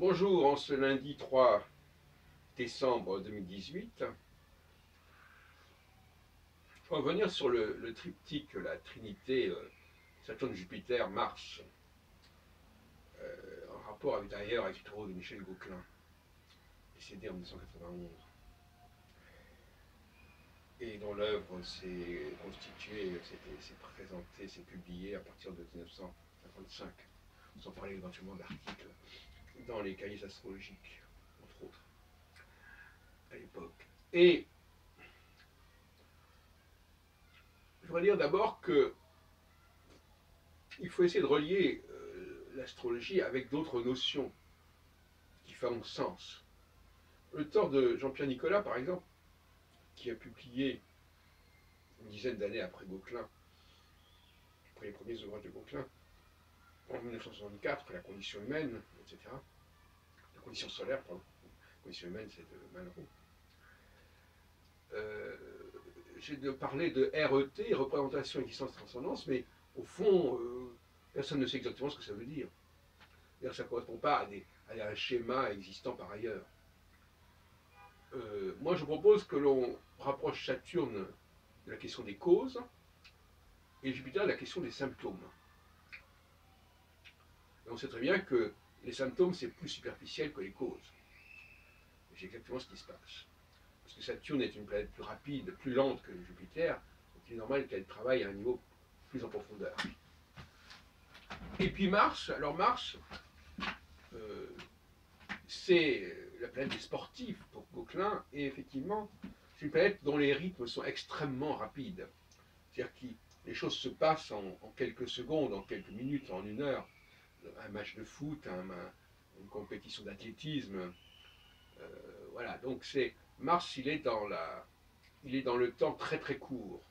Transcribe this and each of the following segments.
Bonjour, en ce lundi 3 décembre 2018, on va revenir sur le triptyque, la trinité Saturne, Jupiter, Mars, en rapport avec d'ailleurs avec les travaux de Michel Gauquelin, décédé en 1991, et dont l'œuvre s'est constituée, s'est présentée, s'est publiée à partir de 1955, sans parler éventuellement d'articles dans les cahiers astrologiques, entre autres, à l'époque. Et je voudrais dire d'abord que il faut essayer de relier l'astrologie avec d'autres notions qui font sens. Le tort de Jean-Pierre Nicolas, par exemple, qui a publié une dizaine d'années après Gauquelin, après les premiers ouvrages de Gauquelin, en 1964, La condition humaine, etc. La condition solaire, pardon. La condition humaine, c'est de Malraux. J'ai de parler de RET, représentation, existence, transcendance, mais au fond, personne ne sait exactement ce que ça veut dire. C'est-à-dire que ça ne correspond pas à un schéma existant par ailleurs. Moi, je propose que l'on rapproche Saturne de la question des causes et Jupiter de la question des symptômes. Et on sait très bien que les symptômes, c'est plus superficiel que les causes. Et c'est exactement ce qui se passe. Parce que Saturne est une planète plus rapide, plus lente que Jupiter, donc il est normal qu'elle travaille à un niveau plus en profondeur. Et puis Mars, alors Mars, euh, c'est la planète des sportifs pour Gauquelin, et effectivement, c'est une planète dont les rythmes sont extrêmement rapides. C'est-à-dire que les choses se passent en quelques secondes, en quelques minutes, en une heure. Un match de foot, une compétition d'athlétisme. Voilà, donc c'est Mars, il est dans le temps très très court.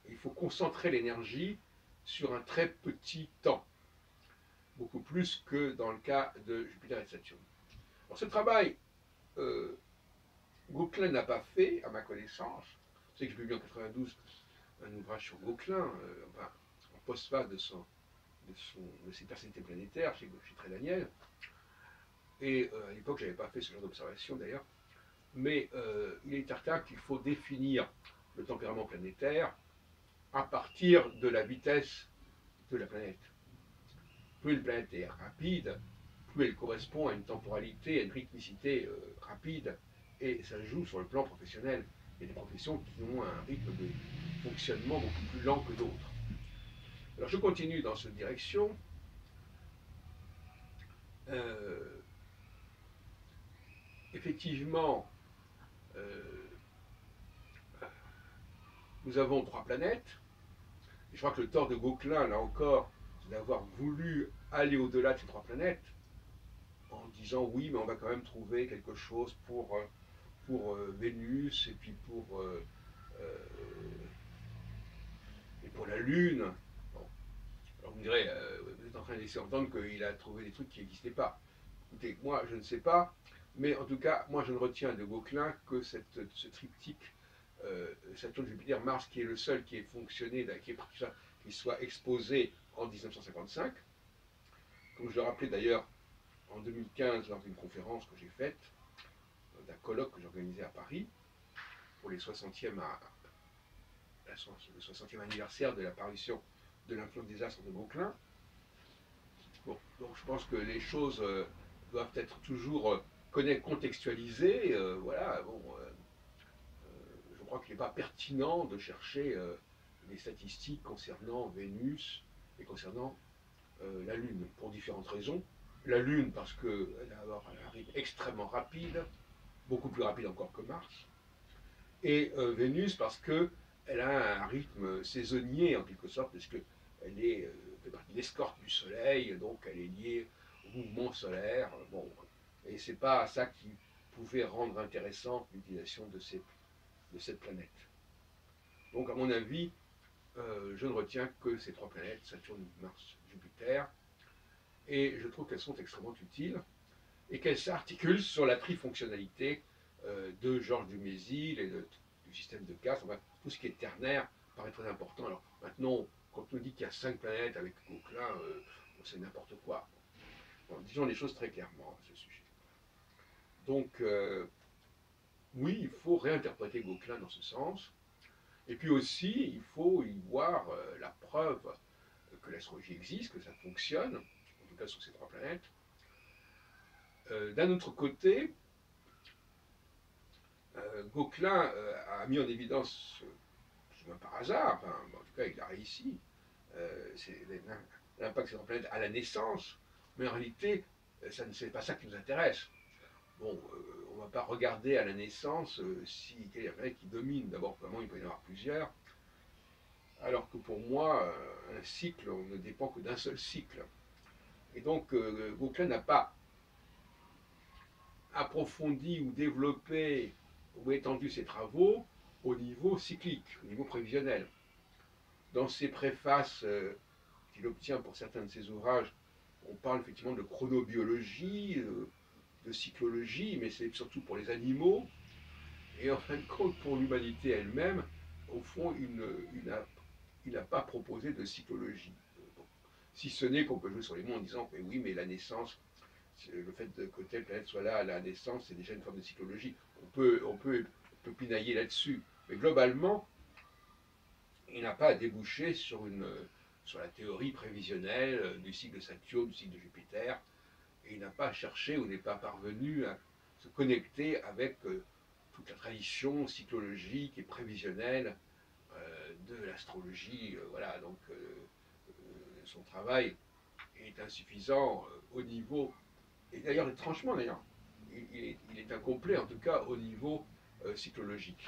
Il faut concentrer l'énergie sur un très petit temps, beaucoup plus que dans le cas de Jupiter et de Saturne. Alors ce travail, euh, Gauquelin n'a pas fait, à ma connaissance. C'est que j'ai publié en 92 un ouvrage sur Gauquelin, enfin, en post-phase de ses personnalités planétaires chez Tré-Daniel. Et à l'époque, je n'avais pas fait ce genre d'observation d'ailleurs. Mais il est certain qu'il faut définir le tempérament planétaire à partir de la vitesse de la planète. Plus la planète est rapide, plus elle correspond à une temporalité, à une rythmicité rapide, et ça joue sur le plan professionnel. Il y a des professions qui ont un rythme de fonctionnement beaucoup plus lent que d'autres. Alors je continue dans cette direction. Euh, Effectivement, euh, nous avons trois planètes. Et je crois que le tort de Gauquelin, là encore, c'est d'avoir voulu aller au-delà de ces trois planètes en disant oui, mais on va quand même trouver quelque chose pour Vénus euh, et pour la Lune. Bon. Alors vous me direz, vous êtes en train de laisser entendre qu'il a trouvé des trucs qui n'existaient pas. Écoutez, moi je ne sais pas, mais en tout cas, moi je ne retiens de Gauquelin que ce triptyque Saturne, Jupiter, Mars, qui est le seul qui ait fonctionné, qui soit exposé en 1955. Comme je le rappelais d'ailleurs en 2015 lors d'une conférence que j'ai faite, d'un colloque que j'ai organisé à Paris, pour le 60e anniversaire de l'apparition de l'influence des astres de Gauquelin. Bon, donc je pense que les choses doivent être toujours contextualisées. Voilà, bon, je crois qu'il n'est pas pertinent de chercher des statistiques concernant Vénus et concernant la Lune, pour différentes raisons. La Lune, parce qu'elle a un rythme extrêmement rapide, beaucoup plus rapide encore que Mars. Et Vénus, parce qu'elle a un rythme saisonnier, en quelque sorte, parce qu'elle fait partie de l'escorte du Soleil, donc elle est liée au mouvement solaire. Bon, et c'est pas ça qui pouvait rendre intéressant l'utilisation de cette planète. Donc, à mon avis, je ne retiens que ces trois planètes, Saturne, Mars, Jupiter, et je trouve qu'elles sont extrêmement utiles et qu'elles s'articulent sur la trifonctionnalité de Georges Dumézil et du système de Castres. Enfin, tout ce qui est ternaire paraît très important. Alors maintenant, quand on nous dit qu'il y a 5 planètes avec Gauquelin, c'est n'importe quoi. Bon, disons les choses très clairement à ce sujet. Donc, oui, il faut réinterpréter Gauquelin dans ce sens. Et puis aussi, il faut y voir la preuve que l'astrologie existe, que ça fonctionne, en tout cas sur ces trois planètes. D'un autre côté, Gauquelin a mis en évidence, plus ou moins par hasard, enfin, en tout cas il a réussi, c'est l'impact de ces trois planètes à la naissance, mais en réalité, ça ne c'est pas ça qui nous intéresse. Bon, on ne va pas regarder à la naissance si quelle est la planète qui domine. D'abord, vraiment, il peut y en avoir plusieurs. Alors que pour moi, un cycle, on ne dépend que d'un seul cycle. Et donc, Gauquelin n'a pas approfondi ou développé ou étendu ses travaux au niveau cyclique, au niveau prévisionnel. Dans ses préfaces qu'il obtient pour certains de ses ouvrages, on parle effectivement de chronobiologie, de cyclologie, mais c'est surtout pour les animaux. Et en fin de compte, pour l'humanité elle-même, au fond, il n'a pas proposé de cyclologie. Bon. Si ce n'est qu'on peut jouer sur les mots en disant, mais oui, mais la naissance, le fait que telle planète soit là à la naissance, c'est déjà une forme de cyclologie. On peut pinailler là-dessus. Mais globalement, il n'a pas débouché sur la théorie prévisionnelle du cycle de Saturne, du cycle de Jupiter, et il n'a pas cherché ou n'est pas parvenu à se connecter avec toute la tradition cyclologique et prévisionnelle de l'astrologie. Voilà, donc son travail est insuffisant au niveau, et d'ailleurs étrangement d'ailleurs, il est incomplet en tout cas au niveau cyclologique.